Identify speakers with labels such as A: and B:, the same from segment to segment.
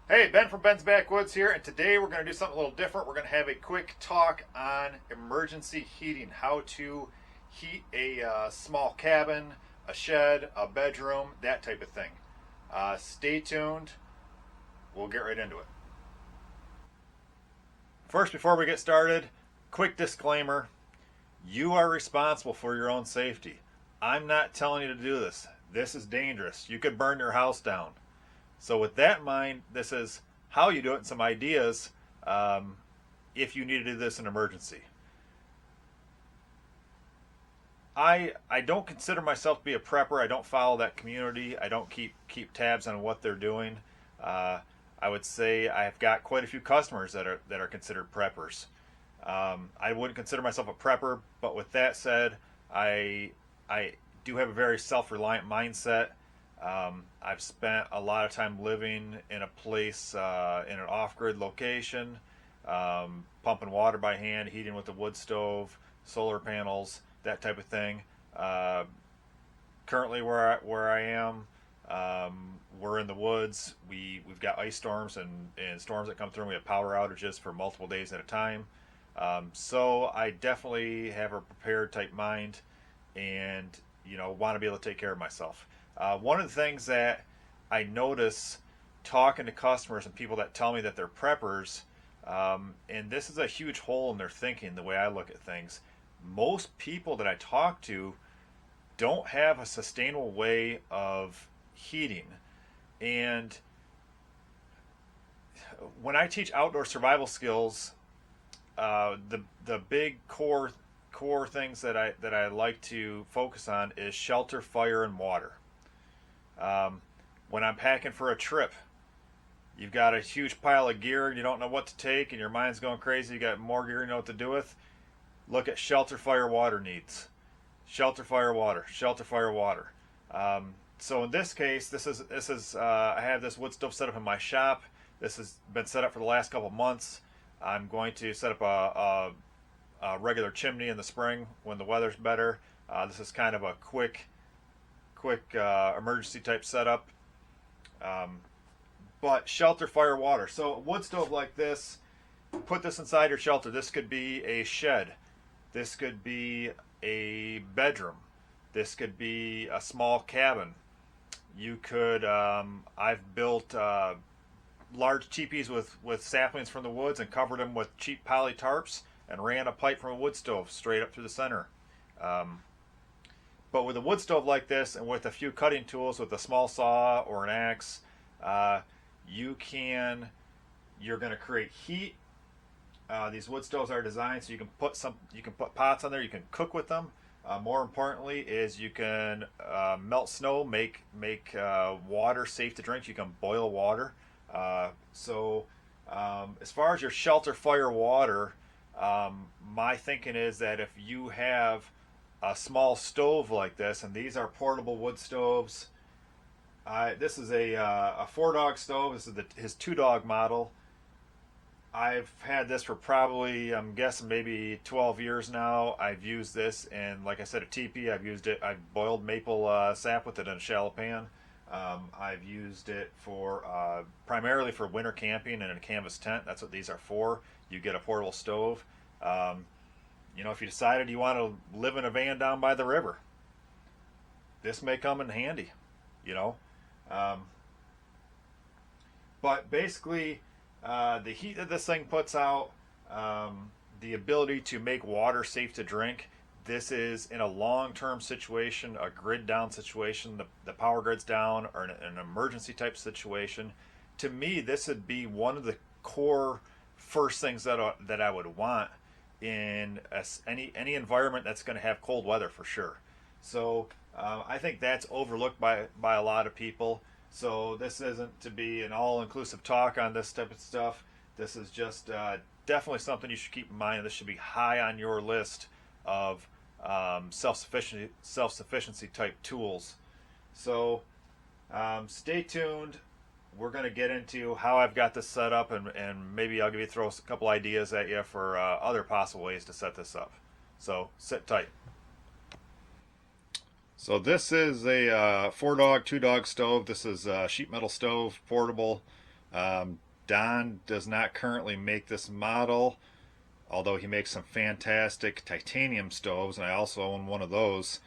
A: Hey, Ben from Ben's Backwoods here, and today we're going to do something a little different. We're going to have a quick talk on emergency heating, how to heat a small cabin, a shed, a bedroom, that type of thing. Stay tuned. We'll get right into it. First, before we get started, quick disclaimer. You are responsible for your own safety. I'm not telling you to do this. This is dangerous. You could burn your house down. So, with that in mind, this is how you do it and some ideas um, if you need to do this in an emergency. I don't consider myself to be a prepper. I don't follow that community. I don't keep tabs on what they're doing. Uh, I would say I've got quite a few customers that are considered preppers. I wouldn't consider myself a prepper, but with that said, I do have a very self-reliant mindset. I've spent a lot of time living in a place in an off-grid location, pumping water by hand, heating with a wood stove, solar panels, that type of thing. Uh, Currently, where I am, we're in the woods. We've got ice storms and storms that come through. And we have power outages for multiple days at a time. So I definitely have a prepared type mind, and want to be able to take care of myself. One of the things that I notice talking to customers and people that tell me that they're preppers, and this is a huge hole in their thinking, the way I look at things. Most people that I talk to don't have a sustainable way of heating. And when I teach outdoor survival skills, the big core things that I like to focus on is shelter, fire, and water. Um, when I'm packing for a trip, you've got a huge pile of gear and you don't know what to take, and your mind's going crazy. You got more gear you know what to do with. Look at shelter, fire, water needs. Shelter, fire, water. Shelter, fire, water. So in this case, this is I have this wood stove set up in my shop. This has been set up for the last couple months. I'm going to set up a regular chimney in the spring when the weather's better. This is kind of a quick emergency type setup. Um, but shelter, fire, water. So a wood stove like this, put this inside your shelter. This could be a shed. This could be a bedroom. This could be a small cabin. You could. I've built large teepees with saplings from the woods and covered them with cheap poly tarps and ran a pipe from a wood stove straight up through the center. Um, but with a wood stove like this and with a few cutting tools, with a small saw or an axe, uh, you can. You're going to create heat. These wood stoves are designed so you can put pots on there. You can cook with them. More importantly, is you can melt snow, make water safe to drink. You can boil water. As far as your shelter, fire, water, my thinking is that if you have a small stove like this, and these are portable wood stoves. This is a 4 dog stove. This is his 2 dog model. I've had this for probably, I'm guessing, maybe 12 years now. I've used this in, like I said, a teepee. I've used it. I've boiled maple sap with it in a shallow pan. I've used it for primarily for winter camping in a canvas tent. That's what these are for. You get a portable stove. Um, if you decided you want to live in a van down by the river, this may come in handy. You know, um, but basically, the heat that this thing puts out, the ability to make water safe to drink. This is in a long-term situation, a grid down situation, the power grid's down, or an emergency type situation. To me, this would be one of the core first things that I would want in any environment that's going to have cold weather for sure. So I think that's overlooked by a lot of people. So this isn't to be an all-inclusive talk on this type of stuff. This is just definitely something you should keep in mind. This should be high on your list of self-sufficiency type tools. So stay tuned. We're going to get into how I've got this set up, and maybe I'll throw a couple ideas at you for other possible ways to set this up. So sit tight. So this is a 4 dog, 2 dog stove. This is a sheet metal stove, portable. Don does not currently make this model, although he makes some fantastic titanium stoves, and I also own one of those.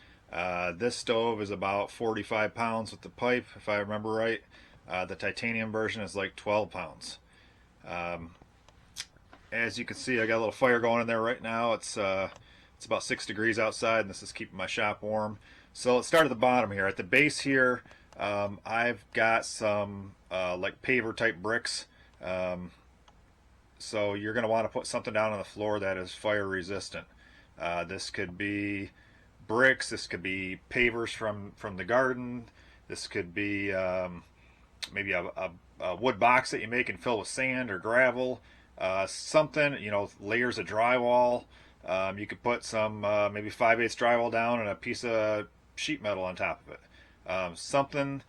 A: This stove is about 45 pounds with the pipe, if I remember right. The titanium version is like 12 pounds. As you can see, I got a little fire going in there right now. It's about 6 degrees outside, and this is keeping my shop warm. So let's start at the bottom here. At the base here, I've got some like paver type bricks. So you're going to want to put something down on the floor that is fire resistant. This could be bricks, this could be pavers from the garden, this could be maybe a wood box that you make and fill with sand or gravel, something, you know, layers of drywall. You could put some maybe 5/8 drywall down and a piece of sheet metal on top of it. Something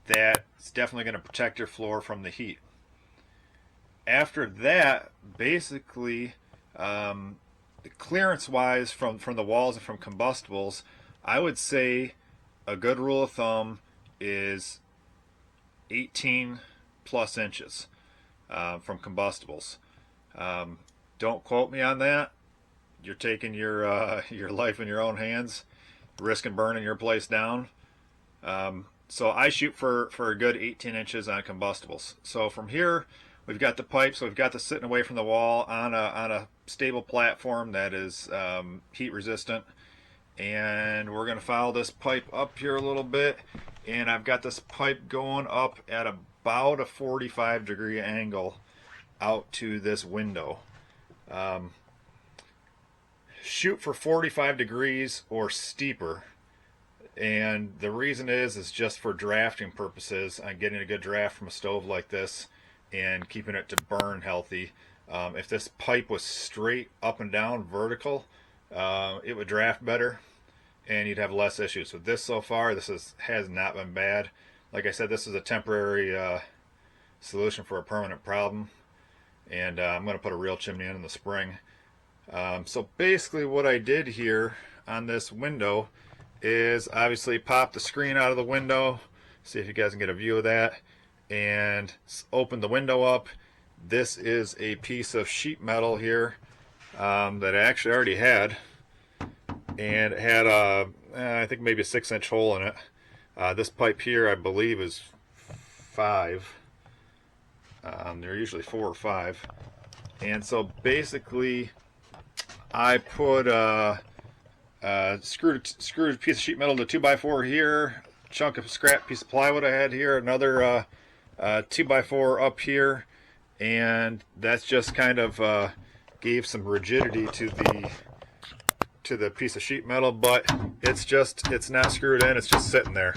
A: that's definitely going to protect your floor from the heat. After that, basically, clearance wise from the walls and from combustibles, I would say a good rule of thumb is 18 plus inches from combustibles. Don't quote me on that. You're taking your life in your own hands, risking burning your place down. So I shoot for a good 18 inches on combustibles. So from here, we've got the pipe, so we've got this sitting away from the wall on a stable platform that is heat resistant. And we're going to follow this pipe up here a little bit. And I've got this pipe going up at about a 45-degree angle out to this window. Shoot for 45 degrees or steeper. And the reason is just for drafting purposes. I'm getting a good draft from a stove like this and keeping it to burn healthy. If this pipe was straight up and down vertical, it would draft better and you'd have less issues. With this so far, this has not been bad. Like I said, this is a temporary solution for a permanent problem, and I'm going to put a real chimney in the spring. So basically what I did here on this window is obviously pop the screen out of the window, see if you guys can get a view of that, and open the window up. This is a piece of sheet metal here that I actually already had, and it had I think maybe a 6-inch hole in it. This pipe here I believe is 5. They're usually 4 or 5, and so basically I put screwed a piece of sheet metal to 2x4 here, chunk of scrap piece of plywood I had here, another 2x4 up here, and that's just kind of gave some rigidity to the piece of sheet metal, but it's not screwed in, it's just sitting there.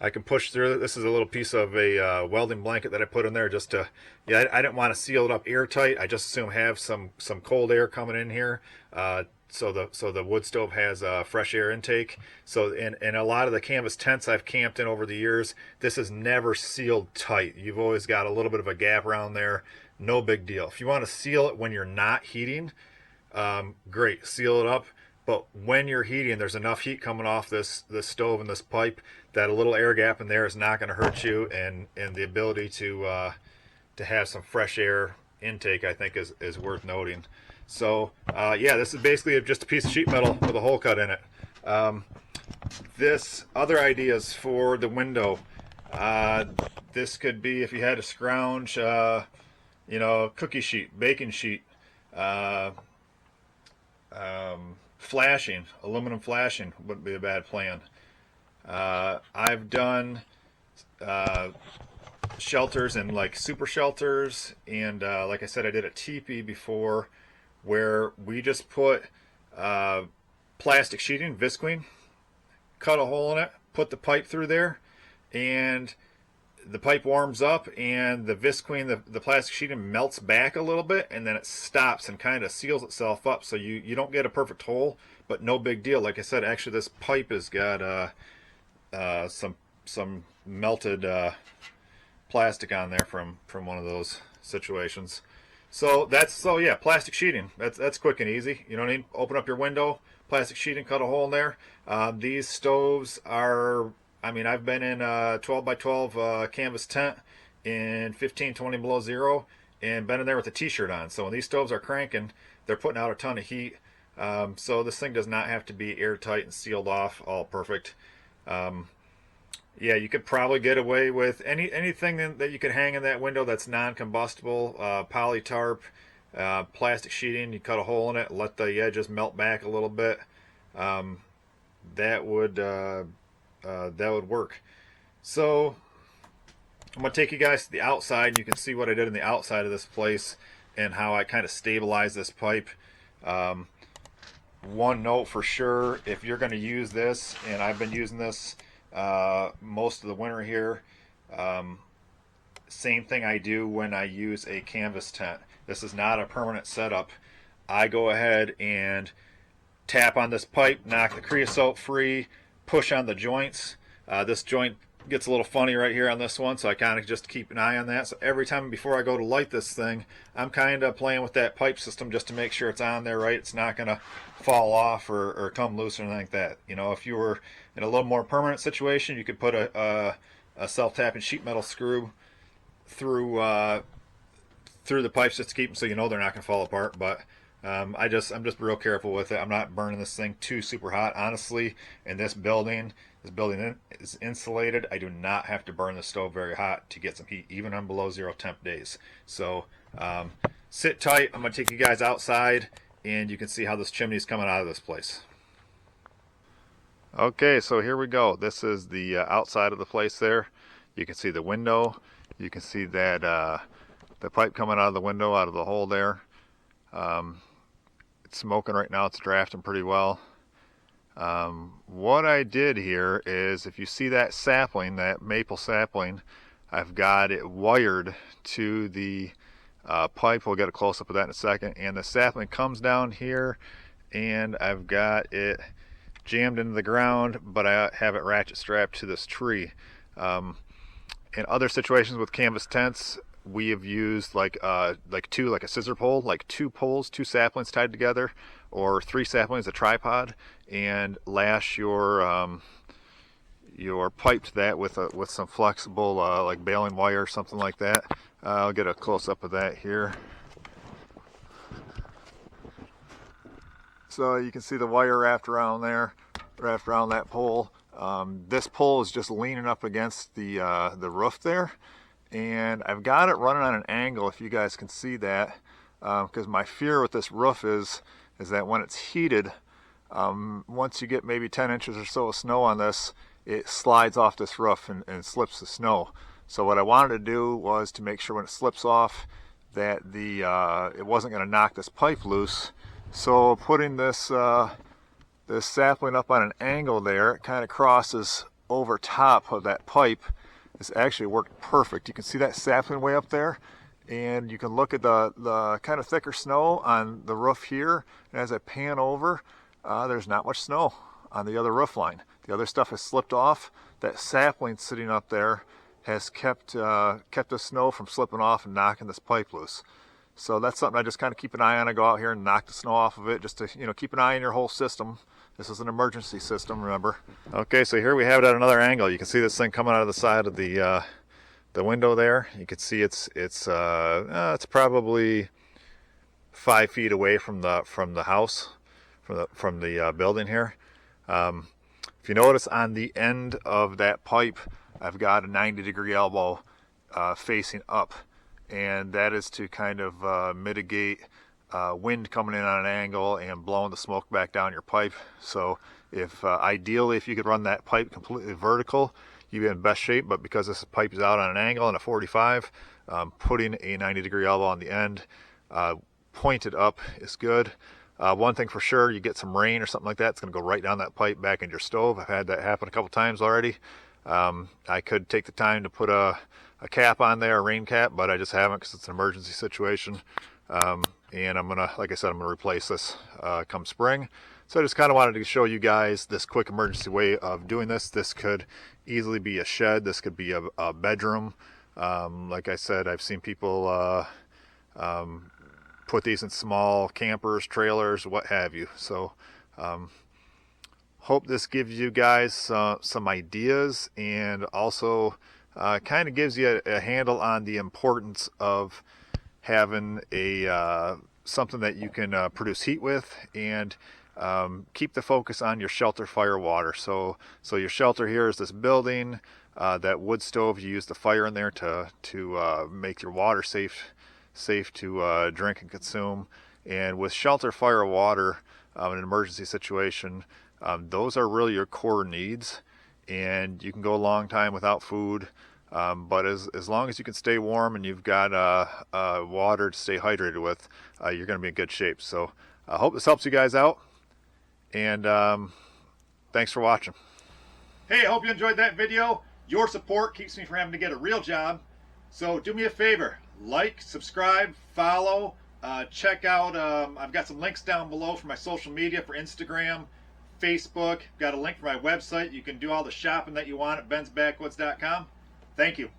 A: I can push through it. This is a little piece of a welding blanket that I put in there just to, yeah, I didn't want to seal it up airtight. I just assume have some cold air coming in here. So the wood stove has a fresh air intake. So in a lot of the canvas tents I've camped in over the years, this is never sealed tight. You've always got a little bit of a gap around there. No big deal. If you want to seal it when you're not heating, great, seal it up. But when you're heating, there's enough heat coming off this stove and this pipe that a little air gap in there is not going to hurt you, and the ability to have some fresh air intake, I think, is worth noting. So yeah, this is basically just a piece of sheet metal with a hole cut in it. This other ideas for the window. This could be if you had a scrounge, you know, cookie sheet, baking sheet, flashing, aluminum flashing wouldn't be a bad plan. I've done shelters and like super shelters, and like I said, I did a teepee before where we just put plastic sheeting, visqueen, cut a hole in it, put the pipe through there, and the pipe warms up and the visqueen, the plastic sheeting melts back a little bit, and then it stops and kind of seals itself up, so you don't get a perfect hole, but no big deal. Like I said, actually this pipe has got some melted plastic on there from one of those situations. So yeah, plastic sheeting, that's quick and easy. You don't need to open up your window, plastic sheeting, cut a hole in there. These stoves are, I mean, I've been in a 12 by 12 canvas tent, in 15, 20 below zero and been in there with a t-shirt on. So when these stoves are cranking, they're putting out a ton of heat. So this thing does not have to be airtight and sealed off, all perfect. Yeah, you could probably get away with anything that you could hang in that window that's non-combustible, poly tarp, plastic sheeting. You cut a hole in it, let the edges melt back a little bit. That would work. So I'm gonna take you guys to the outside, and you can see what I did in the outside of this place and how I kind of stabilized this pipe. One note for sure, if you're going to use this, and I've been using this most of the winter here, same thing I do when I use a canvas tent. This is not a permanent setup. I go ahead and tap on this pipe, knock the creosote free, push on the joints. This joint gets a little funny right here on this one, so I kind of just keep an eye on that. So every time before I go to light this thing, I'm kind of playing with that pipe system just to make sure it's on there right. It's not going to fall off or come loose or anything like that. You know, if you were in a little more permanent situation, you could put a self-tapping sheet metal screw through the pipes just to keep them so you know they're not going to fall apart. But I'm just real careful with it. I'm not burning this thing too super hot. Honestly, in this building is insulated. I do not have to burn the stove very hot to get some heat, even on below zero temp days. So sit tight. I'm going to take you guys outside, and you can see how this chimney is coming out of this place. Okay, so here we go. This is the outside of the place there. You can see the window. You can see that the pipe coming out of the window, out of the hole there. It's smoking right now. It's drafting pretty well. What I did here is, if you see that sapling, that maple sapling, I've got it wired to the pipe. We'll get a close-up of that in a second. And the sapling comes down here, and I've got it jammed into the ground, but I have it ratchet strapped to this tree. In other situations with canvas tents, we have used like a scissor pole, like two poles, two saplings tied together, or three saplings, a tripod, and lash your pipe to that with some flexible like baling wire or something like that. I'll get a close-up of that here. So you can see the wire wrapped around there, wrapped around that pole. This pole is just leaning up against the roof there, and I've got it running on an angle, if you guys can see that, because my fear with this roof is that when it's heated, once you get maybe 10 inches or so of snow on this, it slides off this roof and slips the snow. So what I wanted to do was to make sure when it slips off that it wasn't going to knock this pipe loose. So putting this this sapling up on an angle there, it kind of crosses over top of that pipe. This actually worked perfect. You can see that sapling way up there, and you can look at the kind of thicker snow on the roof here. And as I pan over, there's not much snow on the other roof line. The other stuff has slipped off. That sapling sitting up there has kept the snow from slipping off and knocking this pipe loose. So that's something I just kind of keep an eye on. I go out here and knock the snow off of it, just to, you know, keep an eye on your whole system. This is an emergency system, remember. Okay, so here we have it at another angle. You can see this thing coming out of the side of the window there. You can see it's probably 5 feet away from the house, from the building here. If you notice on the end of that pipe, I've got a 90-degree elbow facing up, and that is to kind of mitigate wind coming in on an angle and blowing the smoke back down your pipe. So ideally, if you could run that pipe completely vertical, you'd be in best shape. But because this pipe is out on an angle and a 45, putting a 90-degree elbow on the end pointed up is good. One thing for sure, you get some rain or something like that, it's going to go right down that pipe back into your stove. I've had that happen a couple times already. I could take the time to put a cap on there, a rain cap, but I just haven't because it's an emergency situation. And I'm gonna, like I said, I'm gonna replace this come spring. So I just kind of wanted to show you guys this quick emergency way of doing this. This could easily be a shed. This could be a bedroom. Like I said, I've seen people put these in small campers, trailers, what have you. So hope this gives you guys some ideas, and also kind of gives you a handle on the importance of having a something that you can produce heat with, and keep the focus on your shelter, fire, water. So your shelter here is this building. That wood stove, you use the fire in there to make your water safe to drink and consume. And with shelter, fire, water, in an emergency situation, those are really your core needs. And you can go a long time without food, but as long as you can stay warm and you've got water to stay hydrated with, you're going to be in good shape. So I hope this helps you guys out, and thanks for watching. Hey, I hope you enjoyed that video. Your support keeps me from having to get a real job. So do me a favor, like, subscribe, follow, check out, I've got some links down below for my social media, for Instagram, Facebook. Got a link for my website. You can do all the shopping that you want at bensbackwoods.com. Thank you.